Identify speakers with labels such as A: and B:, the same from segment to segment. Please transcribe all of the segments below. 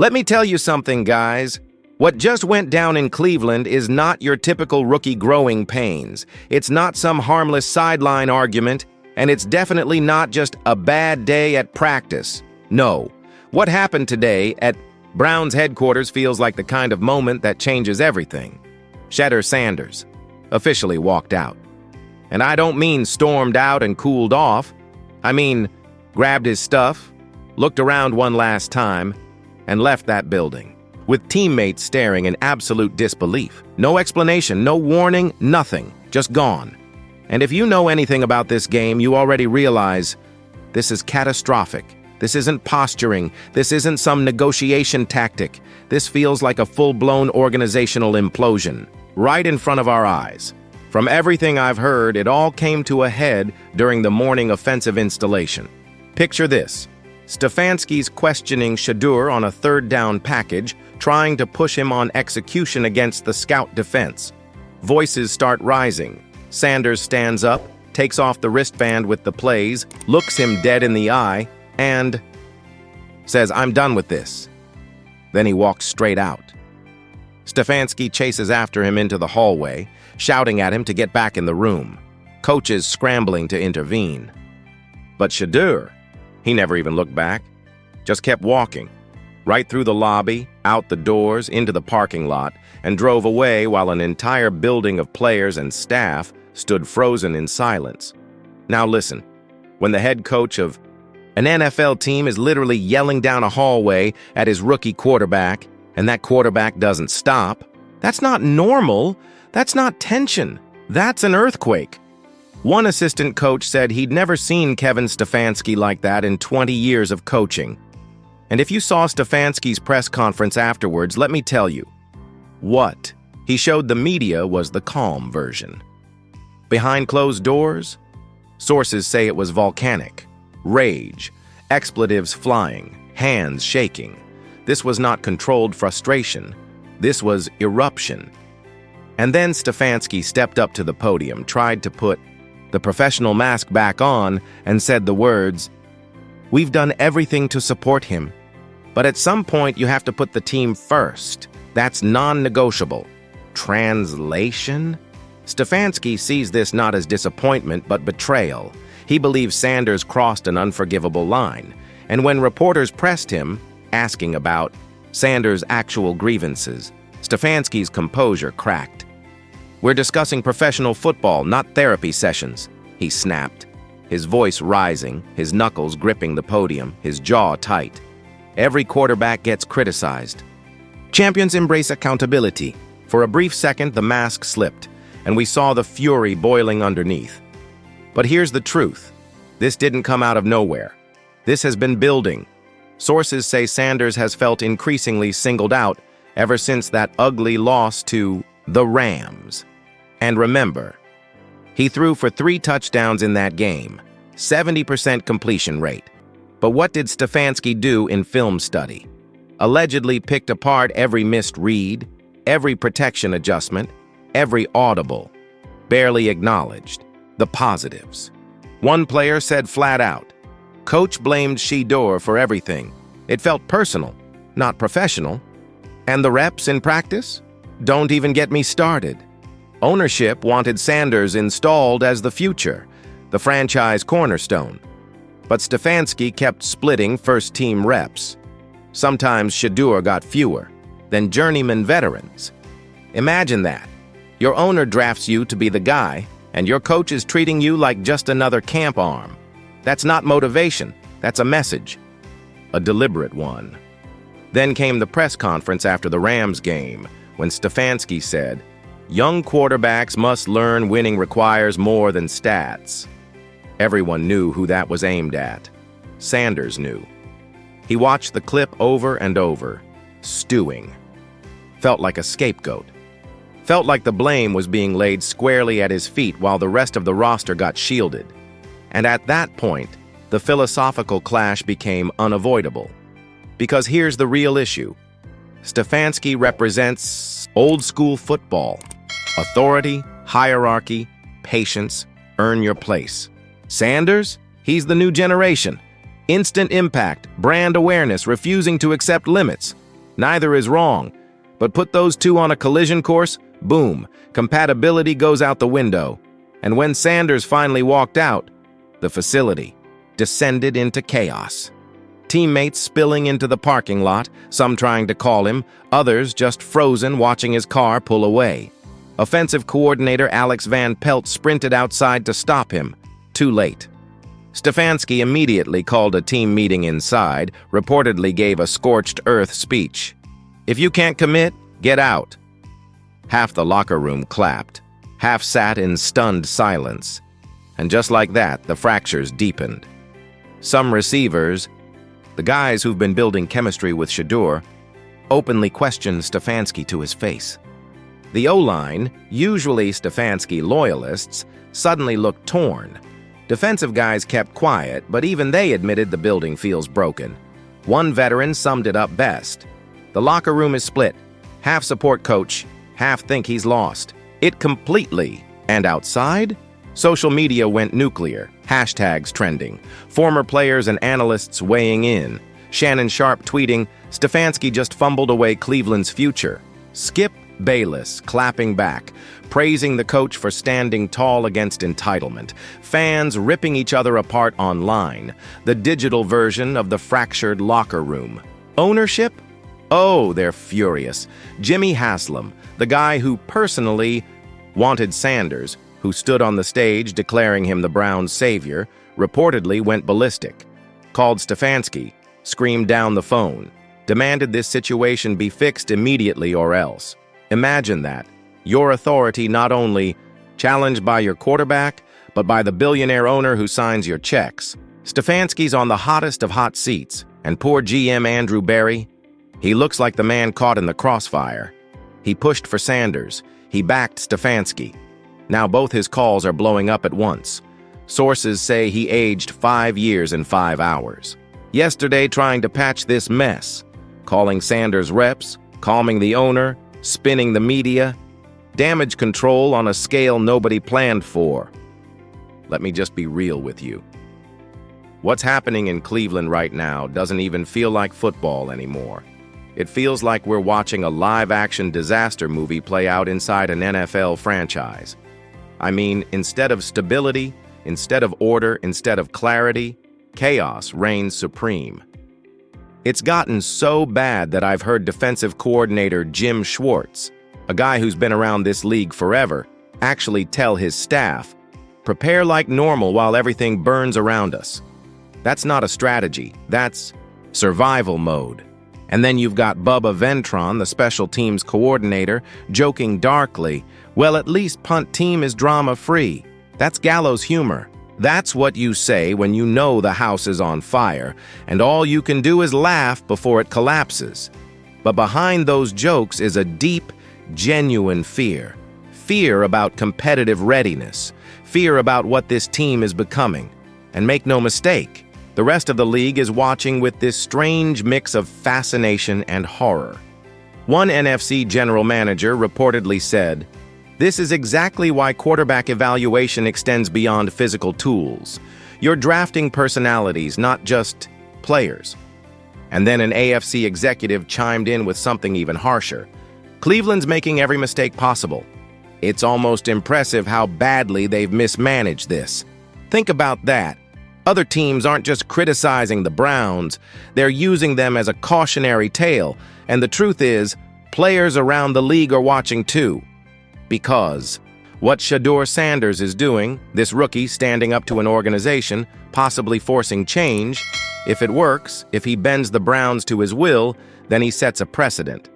A: Let me tell you something, guys. What just went down in Cleveland is not your typical rookie growing pains. It's not some harmless sideline argument, and it's definitely not just a bad day at practice. No. What happened today at Browns headquarters feels like the kind of moment that changes everything. Shedeur Sanders officially walked out. And I don't mean stormed out and cooled off. I mean, grabbed his stuff, looked around one last time, and left that building, with teammates staring in absolute disbelief. No explanation, no warning, nothing, just gone. And if you know anything about this game, you already realize this is catastrophic. This isn't posturing. This isn't some negotiation tactic. This feels like a full-blown organizational implosion, right in front of our eyes. From everything I've heard, it all came to a head during the morning offensive installation. Picture this. Stefanski's questioning SHEDEUR on a third down package, trying to push him on execution against the scout defense. Voices start rising. Sanders stands up, takes off the wristband with the plays, looks him dead in the eye, and says, "I'm done with this." Then he walks straight out. Stefanski chases after him into the hallway, shouting at him to get back in the room. Coaches scrambling to intervene. But SHEDEUR, he never even looked back, just kept walking, right through the lobby, out the doors, into the parking lot, and drove away while an entire building of players and staff stood frozen in silence. Now listen, when the head coach of an NFL team is literally yelling down a hallway at his rookie quarterback, and that quarterback doesn't stop, that's not normal. That's not tension. That's an earthquake. One assistant coach said he'd never seen Kevin Stefanski like that in 20 years of coaching. And if you saw Stefanski's press conference afterwards, let me tell you, what he showed the media was the calm version. Behind closed doors, sources say it was volcanic, rage, expletives flying, hands shaking. This was not controlled frustration. This was eruption. And then Stefanski stepped up to the podium, tried to put the professional mask back on, and said the words, "We've done everything to support him. But at some point, you have to put the team first. That's non-negotiable." Translation? Stefanski sees this not as disappointment, but betrayal. He believes Sanders crossed an unforgivable line. And when reporters pressed him, asking about Sanders' actual grievances, Stefanski's composure cracked. "We're discussing professional football, not therapy sessions," he snapped, his voice rising, his knuckles gripping the podium, his jaw tight. Every quarterback gets criticized. Champions embrace accountability. For a brief second, the mask slipped, and we saw the fury boiling underneath. But here's the truth. This didn't come out of nowhere. This has been building. Sources say Sanders has felt increasingly singled out ever since that ugly loss to the Rams. And remember, he threw for 3 touchdowns in that game, 70% completion rate. But what did Stefanski do in film study? Allegedly picked apart every missed read, every protection adjustment, every audible, barely acknowledged the positives. One player said flat out, "Coach blamed SHEDEUR for everything. It felt personal, not professional. And the reps in practice? Don't even get me started." Ownership wanted Sanders installed as the future, the franchise cornerstone. But Stefanski kept splitting first-team reps. Sometimes SHEDEUR got fewer than journeyman veterans. Imagine that. Your owner drafts you to be the guy, and your coach is treating you like just another camp arm. That's not motivation. That's a message. A deliberate one. Then came the press conference after the Rams game, when Stefanski said, "Young quarterbacks must learn winning requires more than stats." Everyone knew who that was aimed at. Sanders knew. He watched the clip over and over, stewing. Felt like a scapegoat. Felt like the blame was being laid squarely at his feet while the rest of the roster got shielded. And at that point, the philosophical clash became unavoidable. Because here's the real issue. Stefanski represents old-school football. Authority, hierarchy, patience, earn your place. Sanders? He's the new generation. Instant impact, brand awareness, refusing to accept limits. Neither is wrong. But put those two on a collision course, boom, compatibility goes out the window. And when Sanders finally walked out, the facility descended into chaos. Teammates spilling into the parking lot, some trying to call him, others just frozen watching his car pull away. Offensive coordinator Alex Van Pelt sprinted outside to stop him. Too late. Stefanski immediately called a team meeting inside, reportedly gave a scorched earth speech. If you can't commit, get out. Half the locker room clapped. Half sat in stunned silence. And just like that, the fractures deepened. Some receivers, the guys who've been building chemistry with SHEDEUR, openly questioned Stefanski to his face. The O-line, usually Stefanski loyalists, suddenly looked torn. Defensive guys kept quiet, but even they admitted the building feels broken. One veteran summed it up best. The locker room is split. Half support coach, half think he's lost. It completely. And outside? Social media went nuclear. Hashtags trending. Former players and analysts weighing in. Shannon Sharp tweeting, Stefanski just fumbled away Cleveland's future. Skip Bayless clapping back, praising the coach for standing tall against entitlement. Fans ripping each other apart online. The digital version of the fractured locker room. Ownership? Oh, they're furious. Jimmy Haslam, the guy who personally wanted Sanders, who stood on the stage declaring him the Browns' savior, reportedly went ballistic. Called Stefanski, screamed down the phone, demanded this situation be fixed immediately or else. Imagine that. Your authority not only challenged by your quarterback, but by the billionaire owner who signs your checks. Stefanski's on the hottest of hot seats, and poor GM Andrew Berry, he looks like the man caught in the crossfire. He pushed for Sanders. He backed Stefanski. Now both his calls are blowing up at once. Sources say he aged 5 years in 5 hours. Yesterday trying to patch this mess, calling Sanders reps, calming the owner, spinning the media, damage control on a scale nobody planned for. Let me just be real with you. What's happening in Cleveland right now doesn't even feel like football anymore. It feels like we're watching a live-action disaster movie play out inside an NFL franchise. I mean, instead of stability, instead of order, instead of clarity, chaos reigns supreme. It's gotten so bad that I've heard defensive coordinator Jim Schwartz, a guy who's been around this league forever, actually tell his staff, prepare like normal while everything burns around us. That's not a strategy, that's survival mode. And then you've got Bubba Ventron, the special teams coordinator, joking darkly, well, at least punt team is drama-free. That's gallows humor. That's what you say when you know the house is on fire, and all you can do is laugh before it collapses. But behind those jokes is a deep, genuine fear. Fear about competitive readiness. Fear about what this team is becoming. And make no mistake, the rest of the league is watching with this strange mix of fascination and horror. One NFC general manager reportedly said, "This is exactly why quarterback evaluation extends beyond physical tools. You're drafting personalities, not just players." And then an AFC executive chimed in with something even harsher. Cleveland's making every mistake possible. It's almost impressive how badly they've mismanaged this. Think about that. Other teams aren't just criticizing the Browns, they're using them as a cautionary tale. And the truth is, players around the league are watching too. Because what SHEDEUR Sanders is doing, this rookie standing up to an organization, possibly forcing change, if it works, if he bends the Browns to his will, then he sets a precedent.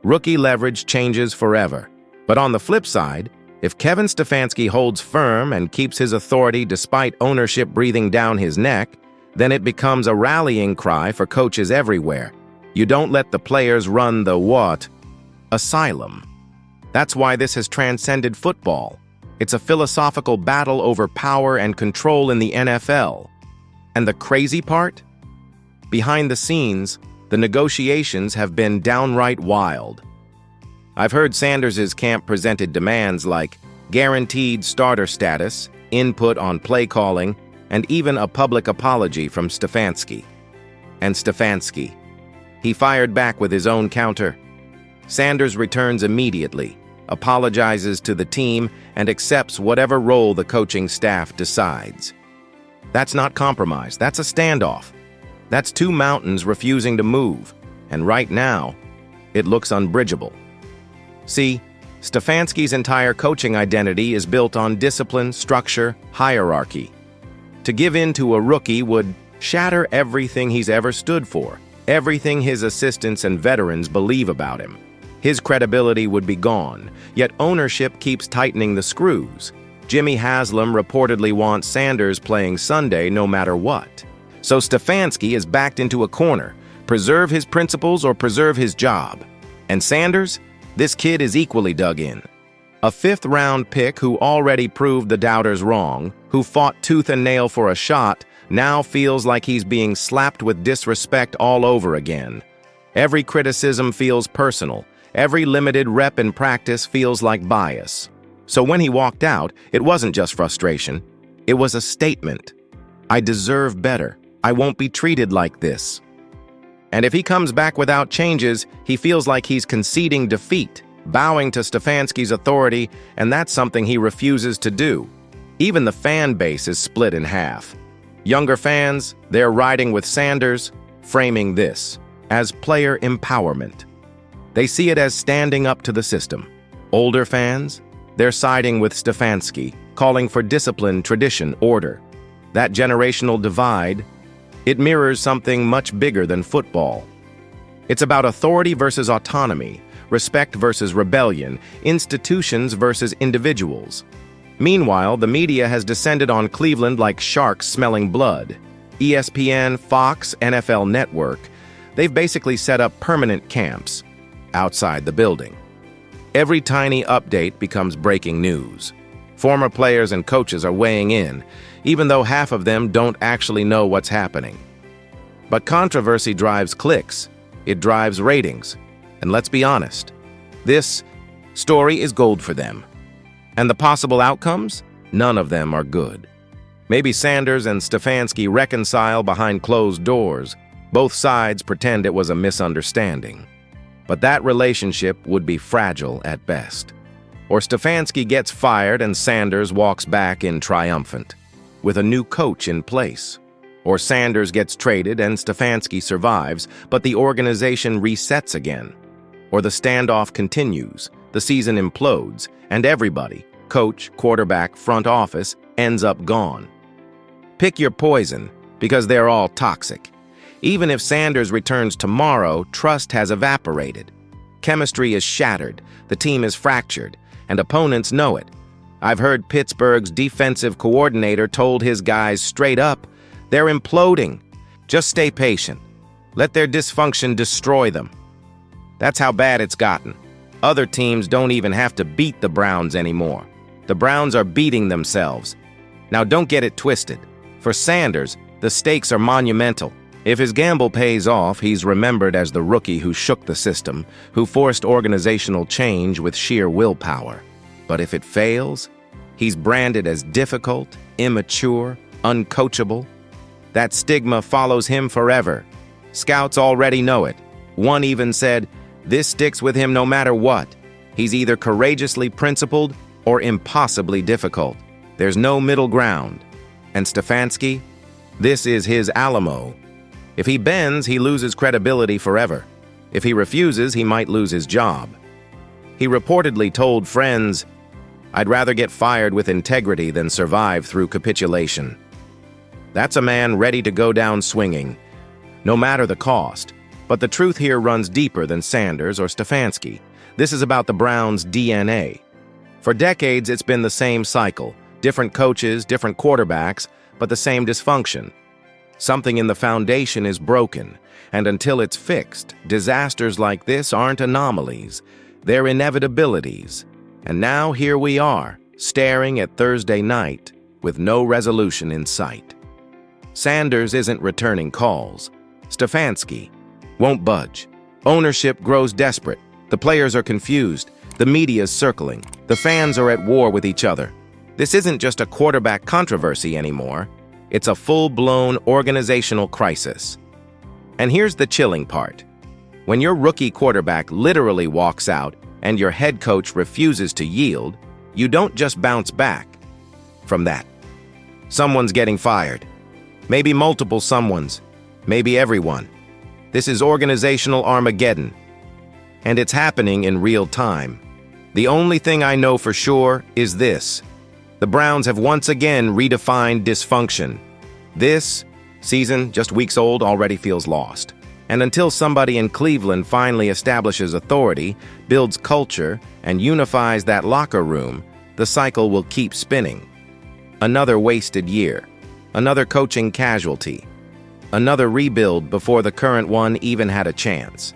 A: Rookie leverage changes forever. But on the flip side, if Kevin Stefanski holds firm and keeps his authority despite ownership breathing down his neck, then it becomes a rallying cry for coaches everywhere. You don't let the players run the what? Asylum. That's why this has transcended football. It's a philosophical battle over power and control in the NFL. And the crazy part? Behind the scenes, the negotiations have been downright wild. I've heard Sanders' camp presented demands like guaranteed starter status, input on play calling, and even a public apology from Stefanski. And Stefanski, He fired back with his own counter. Sanders returns immediately, apologizes to the team, and accepts whatever role the coaching staff decides. That's not compromise, that's a standoff. That's two mountains refusing to move, and right now, it looks unbridgeable. See, Stefanski's entire coaching identity is built on discipline, structure, hierarchy. To give in to a rookie would shatter everything he's ever stood for, everything his assistants and veterans believe about him. His credibility would be gone, yet ownership keeps tightening the screws. Jimmy Haslam reportedly wants Sanders playing Sunday no matter what. So Stefanski is backed into a corner, preserve his principles or preserve his job. And Sanders? This kid is equally dug in. A fifth-round pick who already proved the doubters wrong, who fought tooth and nail for a shot, now feels like he's being slapped with disrespect all over again. Every criticism feels personal. Every limited rep in practice feels like bias. So when he walked out, it wasn't just frustration. It was a statement. I deserve better. I won't be treated like this. And if he comes back without changes, he feels like he's conceding defeat, bowing to Stefanski's authority, and that's something he refuses to do. Even the fan base is split in half. Younger fans, they're riding with Sanders, framing this as player empowerment. They see it as standing up to the system. Older fans, they're siding with Stefanski, calling for discipline, tradition, order. That generational divide, it mirrors something much bigger than football. It's about authority versus autonomy, respect versus rebellion, institutions versus individuals. Meanwhile, the media has descended on Cleveland like sharks smelling blood. ESPN, Fox, NFL Network, they've basically set up permanent camps outside the building. Every tiny update becomes breaking news. Former players and coaches are weighing in, even though half of them don't actually know what's happening. But controversy drives clicks, it drives ratings, and let's be honest, this story is gold for them. And the possible outcomes? None of them are good. Maybe Sanders and Stefanski reconcile behind closed doors. Both sides pretend it was a misunderstanding. But that relationship would be fragile at best. Or Stefanski gets fired and Sanders walks back in triumphant, with a new coach in place. Or Sanders gets traded and Stefanski survives, but the organization resets again. Or the standoff continues, the season implodes, and everybody, coach, quarterback, front office, ends up gone. Pick your poison, because they're all toxic. Even if Sanders returns tomorrow, trust has evaporated. Chemistry is shattered, the team is fractured, and opponents know it. I've heard Pittsburgh's defensive coordinator told his guys straight up, they're imploding. Just stay patient. Let their dysfunction destroy them. That's how bad it's gotten. Other teams don't even have to beat the Browns anymore. The Browns are beating themselves. Now don't get it twisted. For Sanders, the stakes are monumental. If his gamble pays off, he's remembered as the rookie who shook the system, who forced organizational change with sheer willpower. But if it fails, he's branded as difficult, immature, uncoachable. That stigma follows him forever. Scouts already know it. One even said, this sticks with him no matter what. He's either courageously principled or impossibly difficult. There's no middle ground. And Stefanski? This is his Alamo. If he bends, he loses credibility forever. If he refuses, he might lose his job. He reportedly told friends, I'd rather get fired with integrity than survive through capitulation. That's a man ready to go down swinging, no matter the cost. But the truth here runs deeper than Sanders or Stefanski. This is about the Browns' DNA. For decades, it's been the same cycle. Different coaches, different quarterbacks, but the same dysfunction. Something in the foundation is broken, and until it's fixed, disasters like this aren't anomalies. They're inevitabilities. And now here we are, staring at Thursday night, with no resolution in sight. Sanders isn't returning calls. Stefanski won't budge. Ownership grows desperate. The players are confused. The media's circling. The fans are at war with each other. This isn't just a quarterback controversy anymore. It's a full-blown organizational crisis. And here's the chilling part. When your rookie quarterback literally walks out and your head coach refuses to yield, you don't just bounce back from that. Someone's getting fired. Maybe multiple someones. Maybe everyone. This is organizational Armageddon. And it's happening in real time. The only thing I know for sure is this. The Browns have once again redefined dysfunction. This season, just weeks old, already feels lost. And until somebody in Cleveland finally establishes authority, builds culture, and unifies that locker room, the cycle will keep spinning. Another wasted year. Another coaching casualty. Another rebuild before the current one even had a chance.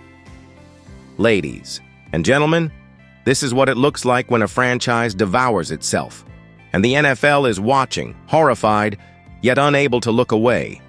A: Ladies and gentlemen, this is what it looks like when a franchise devours itself. And the NFL is watching, horrified, yet unable to look away.